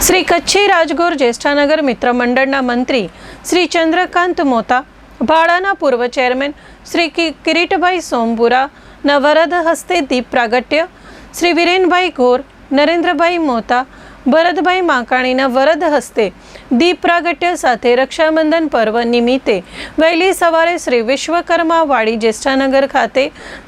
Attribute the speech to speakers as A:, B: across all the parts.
A: શ્રી કચ્છી રાજગોર જ્યેષ્ઠાનગર મિત્ર મંડળના મંત્રી શ્રી ચંદ્રકાંત મોતા, ભાડાના પૂર્વ ચેરમેન શ્રી કિરીટભાઈ સોમપુરાના વરદ હસ્તે દીપ પ્રાગટ્ય, શ્રી વિરેનભાઈ ગોર, નરેન્દ્રભાઈ મોતા, ભરતભાઈ માકાણીના વરદ હસ્તે દીપ પ્રાગટ્ય સાથે રક્ષાબંધન પર્વ નિમિત્તે વહેલી સવારે શ્રી વિશ્વકર્મા વાડી જ્યેષ્ઠાનગર ખાતે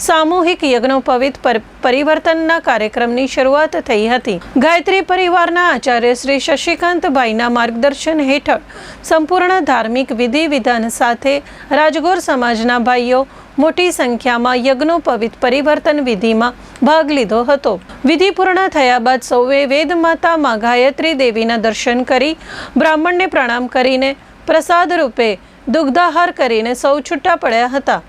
A: સામૂહિક યજ્ઞોપવિત પરિવર્તનના કાર્યક્રમની શરૂઆત થઈ હતી। ગાયત્રી પરિવારના આચાર્ય શ્રી શશિકાંતભાઈના માર્ગદર્શન હેઠળ સંપૂર્ણ ધાર્મિક વિધિ વિધાન સાથે રાજગોર સમાજના ભાઈઓ મોટી સંખ્યામાં યજ્ઞોપવિત પરિવર્તન વિધિમાં ભાગ લીધો હતો। વિધિ પૂર્ણ થયા બાદ સૌએ વેદ માતા માં ગાયત્રી દેવીના દર્શન કરી બ્રાહ્મણને પ્રણામ કરીને પ્રસાદ રૂપે દુગ્ધાહાર કરીને સૌ છૂટા પડ્યા હતા।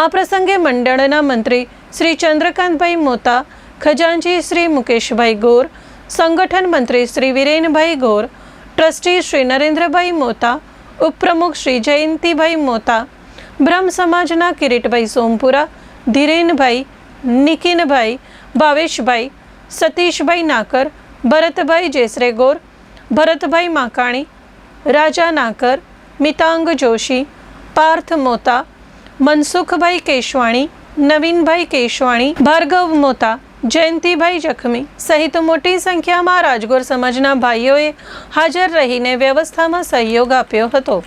A: આ પ્રસંગે મંડળના મંત્રી શ્રી ચંદ્રકાંતભાઈ મોતા, ખજાનચી શ્રી મુકેશભાઈ ગોર, સંગઠન મંત્રી શ્રી વિરેનભાઈ ગોર, ટ્રસ્ટી શ્રી નરેન્દ્રભાઈ મોતા, ઉપપ્રમુખ શ્રી જયંતિભાઈ મોતા, બ્રહ્મ સમાજના કિરીટભાઈ સોમપુરા, ધીરેનભાઈ, નિકિનભાઈ, ભાવેશભાઈ, સતીશભાઈ નાકર, ભરતભાઈ જેસરેગોર, ભરતભાઈ માકાણી, રાજા નાકર, મિતાંગ જોશી, પાર્થ મોતા, મનસુખભાઈ કેશવાણી, નવીનભાઈ કેશવાણી, ભાર્ગવ મોતા, જયંતિભાઈ જખમી સહિત મોટી સંખ્યામાં રાજગોર સમાજના ભાઈઓએ હાજર રહીને વ્યવસ્થામાં સહયોગ આપ્યો હતો।